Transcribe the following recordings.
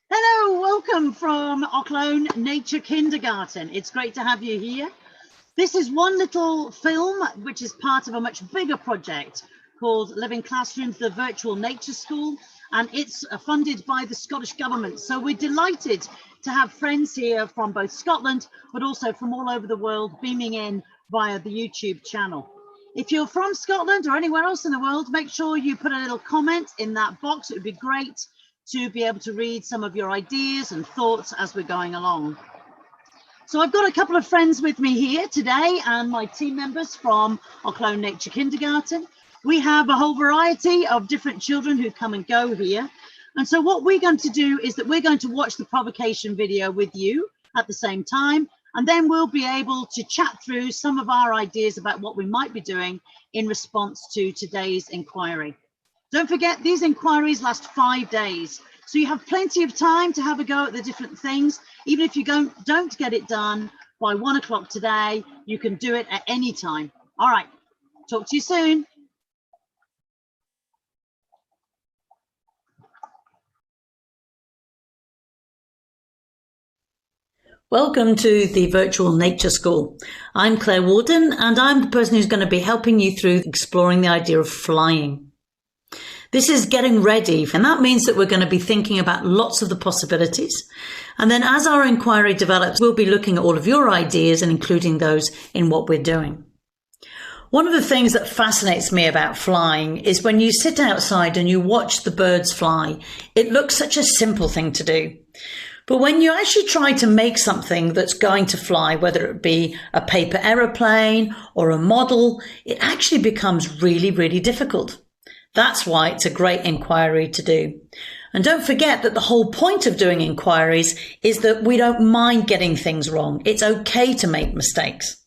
Hello, welcome from Auckland Nature Kindergarten. It's great to have you here. This is one little film which is part of a much bigger project called Living Classrooms, the Virtual Nature School, and it's funded by the Scottish Government. So we're delighted to have friends here from both Scotland, but also from all over the world beaming in via the YouTube channel. If you're from Scotland or anywhere else in the world, make sure you put a little comment in that box. It would be great to be able to read some of your ideas and thoughts as we're going along. So I've got a couple of friends with me here today and my team members from Auckland Nature Kindergarten. We have a whole variety of different children who come and go here. And so what we're going to do is that we're going to watch the provocation video with you at the same time, and then we'll be able to chat through some of our ideas about what we might be doing in response to today's inquiry. Don't forget, these inquiries last 5 days, so you have plenty of time to have a go at the different things. Even if you don't get it done by 1 o'clock today, you can do it at any time. All right, talk to you soon. Welcome to the Virtual Nature School. I'm Claire Warden, and I'm the person who's going to be helping you through exploring the idea of flying. This is getting ready, and that means that we're going to be thinking about lots of the possibilities. And then as our inquiry develops, we'll be looking at all of your ideas and including those in what we're doing. One of the things that fascinates me about flying is when you sit outside and you watch the birds fly. It looks such a simple thing to do. But when you actually try to make something that's going to fly, whether it be a paper aeroplane or a model, it actually becomes really, really difficult. That's why it's a great inquiry to do. And don't forget that the whole point of doing inquiries is that we don't mind getting things wrong. It's okay to make mistakes.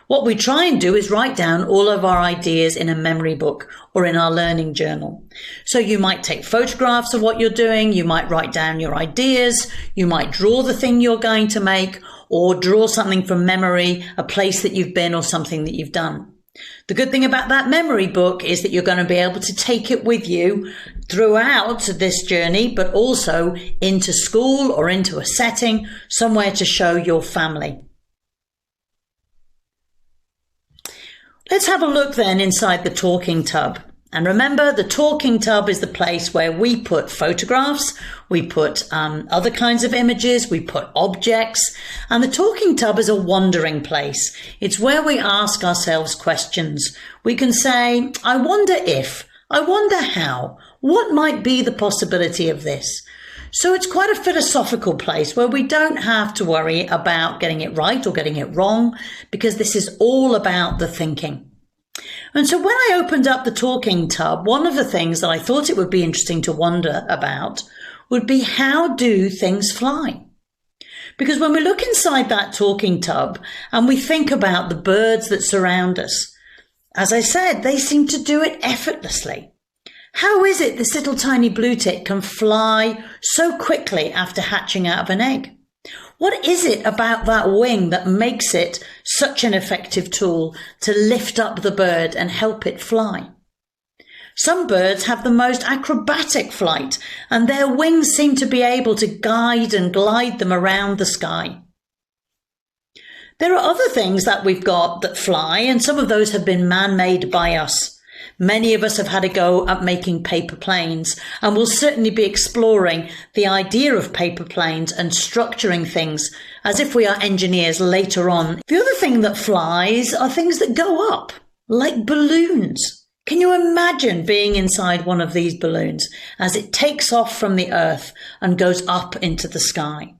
What we try and do is write down all of our ideas in a memory book or in our learning journal. So you might take photographs of what you're doing, you might write down your ideas, you might draw the thing you're going to make, or draw something from memory, a place that you've been or something that you've done. The good thing about that memory book is that you're going to be able to take it with you throughout this journey, but also into school or into a setting, somewhere to show your family. Let's have a look then inside the talking tub. And remember, the talking tub is the place where we put photographs, we put other kinds of images, we put objects, and the talking tub is a wandering place. It's where we ask ourselves questions. We can say, I wonder if, I wonder how, what might be the possibility of this? So it's quite a philosophical place where we don't have to worry about getting it right or getting it wrong, because this is all about the thinking. And so when I opened up the talking tub, one of the things that I thought it would be interesting to wonder about would be, how do things fly? Because when we look inside that talking tub and we think about the birds that surround us, as I said, they seem to do it effortlessly. How is it this little tiny blue tit can fly so quickly after hatching out of an egg? What is it about that wing that makes it such an effective tool to lift up the bird and help it fly? Some birds have the most acrobatic flight, and their wings seem to be able to guide and glide them around the sky. There are other things that we've got that fly, and some of those have been man-made by us. Many of us have had a go at making paper planes, and we'll certainly be exploring the idea of paper planes and structuring things as if we are engineers later on. The other thing that flies are things that go up, like balloons. Can you imagine being inside one of these balloons as it takes off from the earth and goes up into the sky?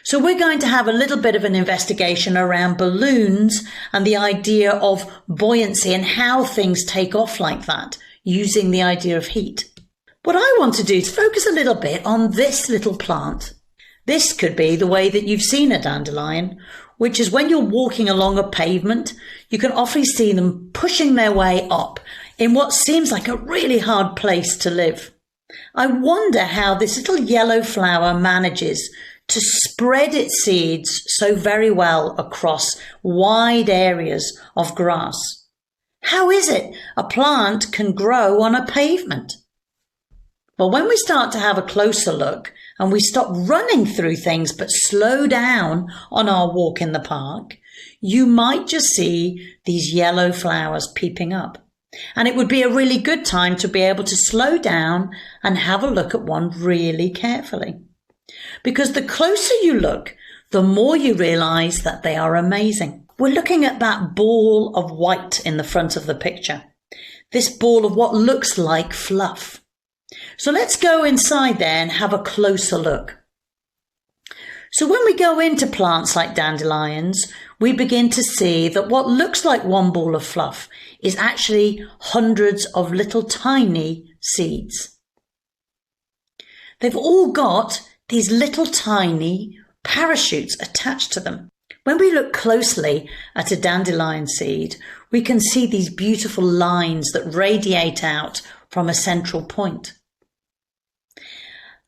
So we're going to have a little bit of an investigation around balloons and the idea of buoyancy and how things take off like that, using the idea of heat. What I want to do is focus a little bit on this little plant. This could be the way that you've seen a dandelion, which is when you're walking along a pavement, you can often see them pushing their way up in what seems like a really hard place to live. I wonder how this little yellow flower manages to spread its seeds so very well across wide areas of grass. How is it a plant can grow on a pavement? But when we start to have a closer look and we stop running through things but slow down on our walk in the park, you might just see these yellow flowers peeping up. And it would be a really good time to be able to slow down and have a look at one really carefully. Because the closer you look, the more you realize that they are amazing. We're looking at that ball of white in the front of the picture. This ball of what looks like fluff. So let's go inside there and have a closer look. So when we go into plants like dandelions, we begin to see that what looks like one ball of fluff is actually hundreds of little tiny seeds. They've all got these little tiny parachutes attached to them. When we look closely at a dandelion seed, we can see these beautiful lines that radiate out from a central point.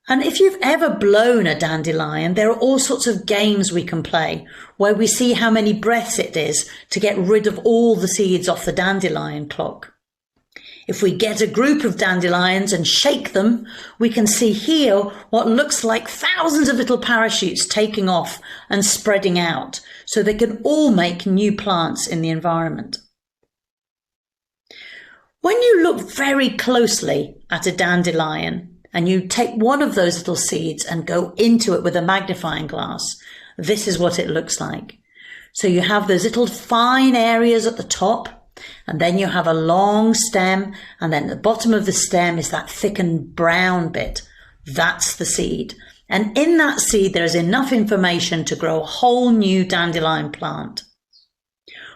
And if you've ever blown a dandelion, there are all sorts of games we can play where we see how many breaths it is to get rid of all the seeds off the dandelion clock. If we get a group of dandelions and shake them, we can see here what looks like thousands of little parachutes taking off and spreading out so they can all make new plants in the environment. When you look very closely at a dandelion, and you take one of those little seeds and go into it with a magnifying glass, this is what it looks like. So you have those little fine areas at the top, and then you have a long stem, and then at the bottom of the stem is that thickened brown bit. That's the seed. And in that seed, there is enough information to grow a whole new dandelion plant.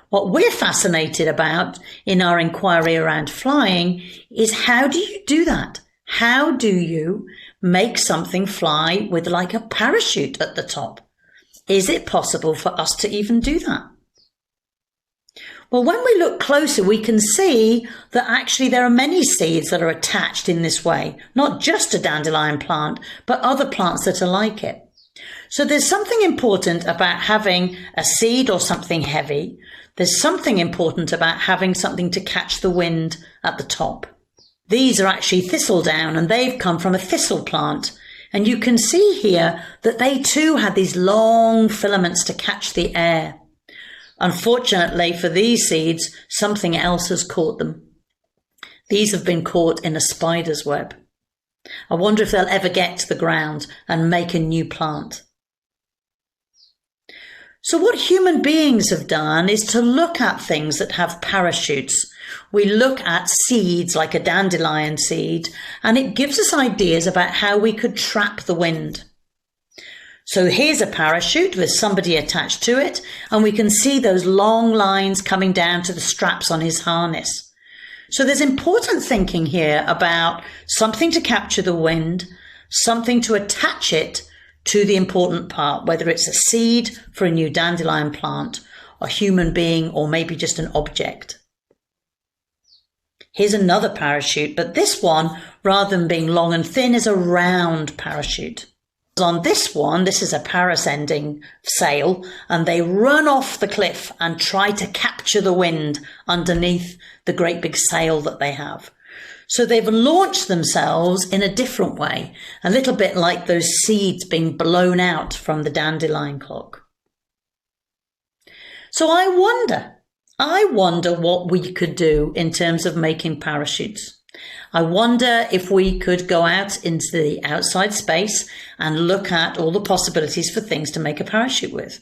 What we're fascinated about in our inquiry around flying is, how do you do that? How do you make something fly with like a parachute at the top? Is it possible for us to even do that? Well, when we look closer, we can see that actually there are many seeds that are attached in this way, not just a dandelion plant, but other plants that are like it. So there's something important about having a seed or something heavy. There's something important about having something to catch the wind at the top. These are actually thistledown, and they've come from a thistle plant. And you can see here that they too had these long filaments to catch the air. Unfortunately for these seeds, something else has caught them. These have been caught in a spider's web. I wonder if they'll ever get to the ground and make a new plant. So what human beings have done is to look at things that have parachutes. We look at seeds like a dandelion seed, and it gives us ideas about how we could trap the wind. So here's a parachute with somebody attached to it, and we can see those long lines coming down to the straps on his harness. So there's important thinking here about something to capture the wind, something to attach it to the important part, whether it's a seed for a new dandelion plant, a human being, or maybe just an object. Here's another parachute, but this one, rather than being long and thin, is a round parachute. On this one, this is a parascending sail, and they run off the cliff and try to capture the wind underneath the great big sail that they have. So they've launched themselves in a different way, a little bit like those seeds being blown out from the dandelion clock. So I wonder what we could do in terms of making parachutes. I wonder if we could go out into the outside space and look at all the possibilities for things to make a parachute with.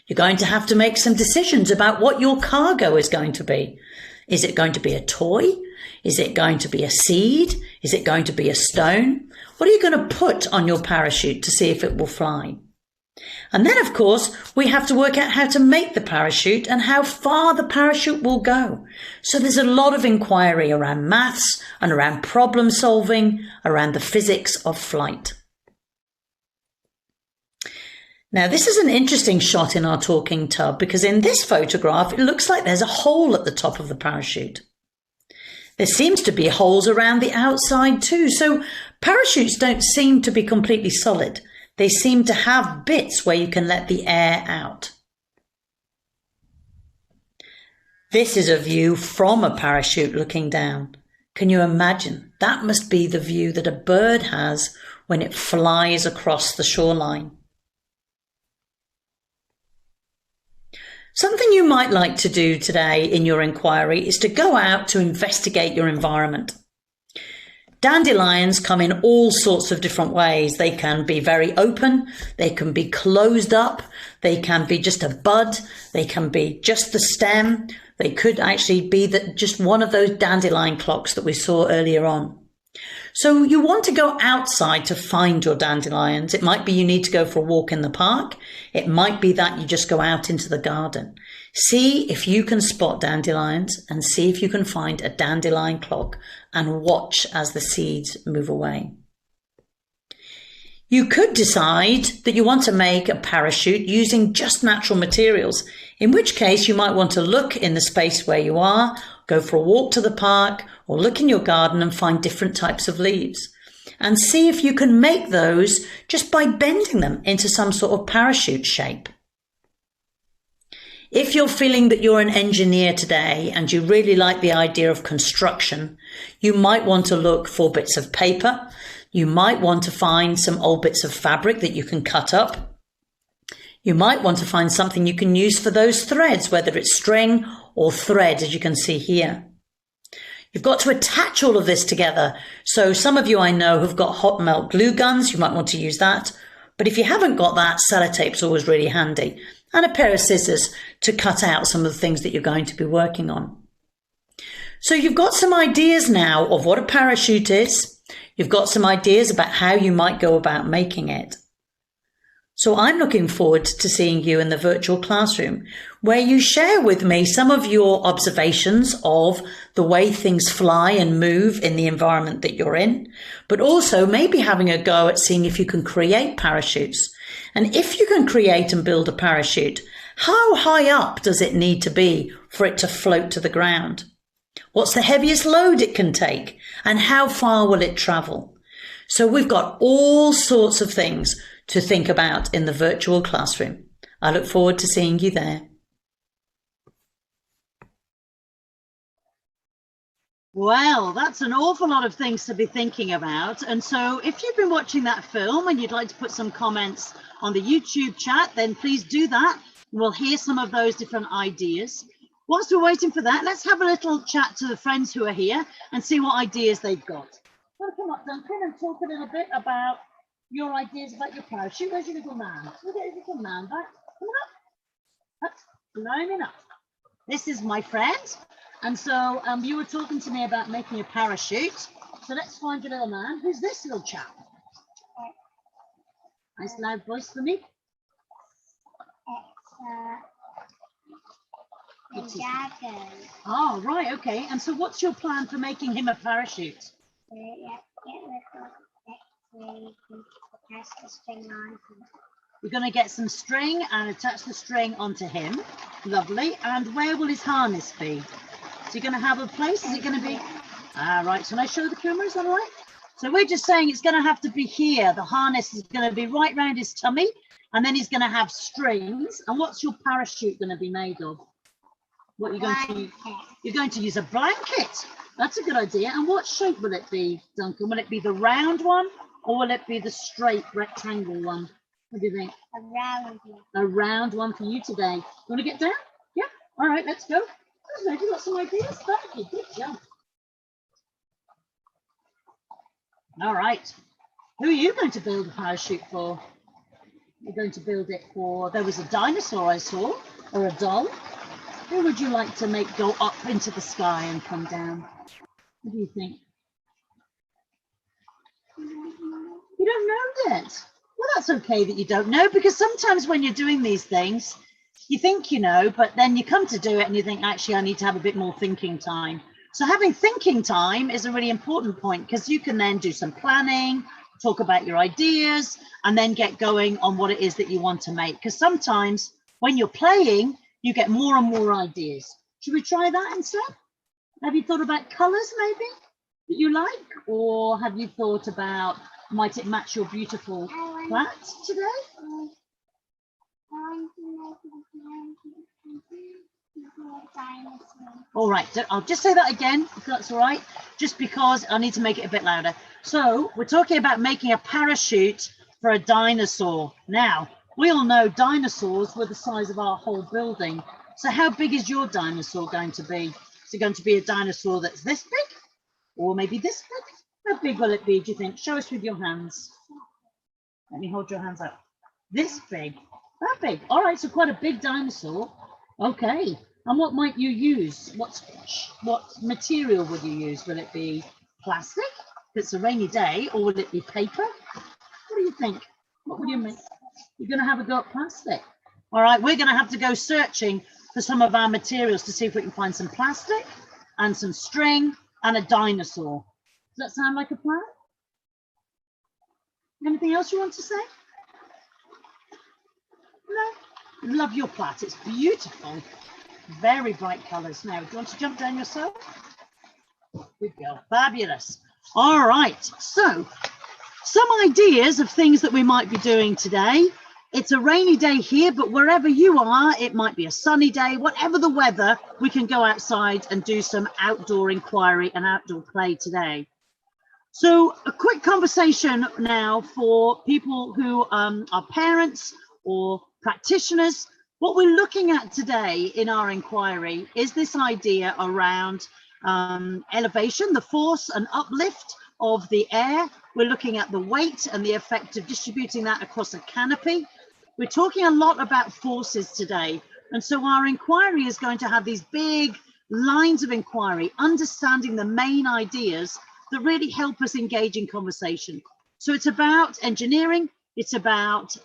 You're going to have to make some decisions about what your cargo is going to be. Is it going to be a toy? Is it going to be a seed? Is it going to be a stone? What are you going to put on your parachute to see if it will fly? And then, of course, we have to work out how to make the parachute and how far the parachute will go. So there's a lot of inquiry around maths and around problem solving, around the physics of flight. Now, this is an interesting shot in our talking tub because in this photograph, it looks like there's a hole at the top of the parachute. There seems to be holes around the outside too. So parachutes don't seem to be completely solid. They seem to have bits where you can let the air out. This is a view from a parachute looking down. Can you imagine? That must be the view that a bird has when it flies across the shoreline. Something you might like to do today in your inquiry is to go out to investigate your environment. Dandelions come in all sorts of different ways. They can be very open, they can be closed up, they can be just a bud, they can be just the stem, they could actually be just one of those dandelion clocks that we saw earlier on. So you want to go outside to find your dandelions. It might be you need to go for a walk in the park. It might be that you just go out into the garden. See if you can spot dandelions and see if you can find a dandelion clock and watch as the seeds move away. You could decide that you want to make a parachute using just natural materials, in which case you might want to look in the space where you are, go for a walk to the park, or look in your garden and find different types of leaves and see if you can make those just by bending them into some sort of parachute shape. If you're feeling that you're an engineer today and you really like the idea of construction, you might want to look for bits of paper. You might want to find some old bits of fabric that you can cut up. You might want to find something you can use for those threads, whether it's string or thread, as you can see here. You've got to attach all of this together. So some of you I know have got hot melt glue guns. You might want to use that. But if you haven't got that, sellotape's always really handy. And a pair of scissors to cut out some of the things that you're going to be working on. So you've got some ideas now of what a parachute is. You've got some ideas about how you might go about making it. So I'm looking forward to seeing you in the virtual classroom, where you share with me some of your observations of the way things fly and move in the environment that you're in, but also maybe having a go at seeing if you can create parachutes. And if you can create and build a parachute, how high up does it need to be for it to float to the ground? What's the heaviest load it can take? And how far will it travel? So we've got all sorts of things to think about in the virtual classroom. I look forward to seeing you there. Well, that's an awful lot of things to be thinking about. And so if you've been watching that film and you'd like to put some comments on the YouTube chat, then please do that. We'll hear some of those different ideas. Whilst we're waiting for that, let's have a little chat to the friends who are here and see what ideas they've got. Well, come up, Duncan, and talk a little bit about your ideas about your parachute. Where's your little man? Look at your little man back. Come on up. That's climbing up. This is my friend. And so you were talking to me about making a parachute. So let's find your little man. Who's this little chap? Nice loud voice for me. It's dragon. Oh, right, okay. And so what's your plan for making him a parachute? Attach the string on. We're going to get some string and attach the string onto him. Lovely. And where will his harness be? Is he going to have a place? Is it going to be? Ah, right. Shall I show the camera? Is that all right? So we're just saying it's going to have to be here. The harness is going to be right round his tummy. And then he's going to have strings. And what's your parachute going to be made of? What are you going to use? You're going to use a blanket. That's a good idea. And what shape will it be, Duncan? Will it be the round one or will it be the straight rectangle one? What do you think? A round one. A round one for you today. You want to get down? Yeah. All right, let's go. Have you got some ideas? Thank you. Good job. All right. Who are you going to build a parachute for? You're going to build it for, there was a dinosaur I saw, or a doll. Who would you like to make go up into the sky and come down? What do you think? You don't know yet. Well, that's okay that you don't know, because sometimes when you're doing these things, you think you know, but then you come to do it and you think, actually, I need to have a bit more thinking time. So having thinking time is a really important point, because you can then do some planning, talk about your ideas, and then get going on what it is that you want to make. Because sometimes when you're playing, you get more and more ideas. Should we try that instead? Have you thought about colors maybe that you like? Or have you thought about, might it match your beautiful plants today? All right, I'll just say that again, if that's all right. just because I need to make it a bit louder. So we're talking about making a parachute for a dinosaur. Now, we all know dinosaurs were the size of our whole building. So how big is your dinosaur going to be? Is it going to be a dinosaur that's this big? Or maybe this big? How big will it be, do you think? Show us with your hands. Let me hold your hands up. This big? That big? All right, so quite a big dinosaur. Okay. And what might you use? What material would you use? Will it be plastic if it's a rainy day, or will it be paper? What do you think? What would you make? You're going to have a go at plastic. All right, we're going to have to go searching for some of our materials to see if we can find some plastic and some string and a dinosaur. Does that sound like a plan? Anything else you want to say? No? Love your plait. It's beautiful. Very bright colours. Now, do you want to jump down yourself? Good girl. Fabulous. All right. So, some ideas of things that we might be doing today. It's a rainy day here, but wherever you are, it might be a sunny day. Whatever the weather, we can go outside and do some outdoor inquiry and outdoor play today. So a quick conversation now for people who are parents or practitioners. What we're looking at today in our inquiry is this idea around elevation, the force and uplift of the air. We're looking at the weight and the effect of distributing that across a canopy. We're talking a lot about forces today. And so our inquiry is going to have these big lines of inquiry, understanding the main ideas that really help us engage in conversation. So it's about engineering, it's about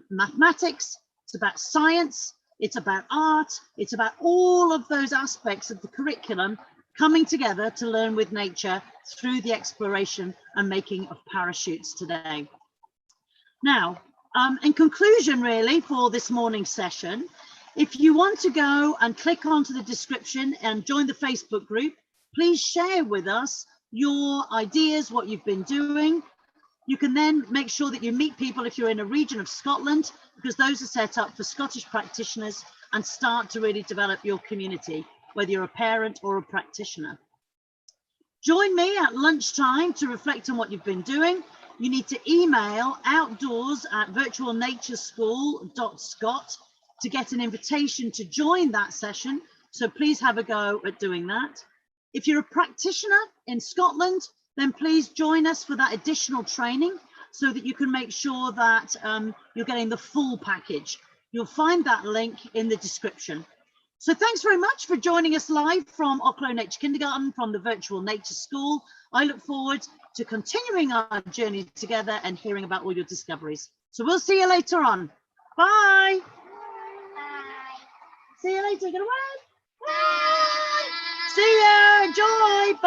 mathematics, it's about science, it's about art, it's about all of those aspects of the curriculum coming together to learn with nature through the exploration and making of parachutes today. Now, in conclusion, really, for this morning's session, if you want to go and click onto the description and join the Facebook group, please share with us your ideas, what you've been doing. You can then make sure that you meet people if you're in a region of Scotland, because those are set up for Scottish practitioners, and start to really develop your community, whether you're a parent or a practitioner. Join me at lunchtime to reflect on what you've been doing. You need to email outdoors@virtualnatureschool.scot to get an invitation to join that session. So please have a go at doing that. If you're a practitioner in Scotland, then please join us for that additional training so that you can make sure that you're getting the full package. You'll find that link in the description. So thanks very much for joining us live from Ochlow Nature Kindergarten, from the Virtual Nature School. I look forward to continuing our journey together and hearing about all your discoveries. So we'll see you later on. Bye. Bye. See you later. Get away. Bye. See you. Enjoy. Bye.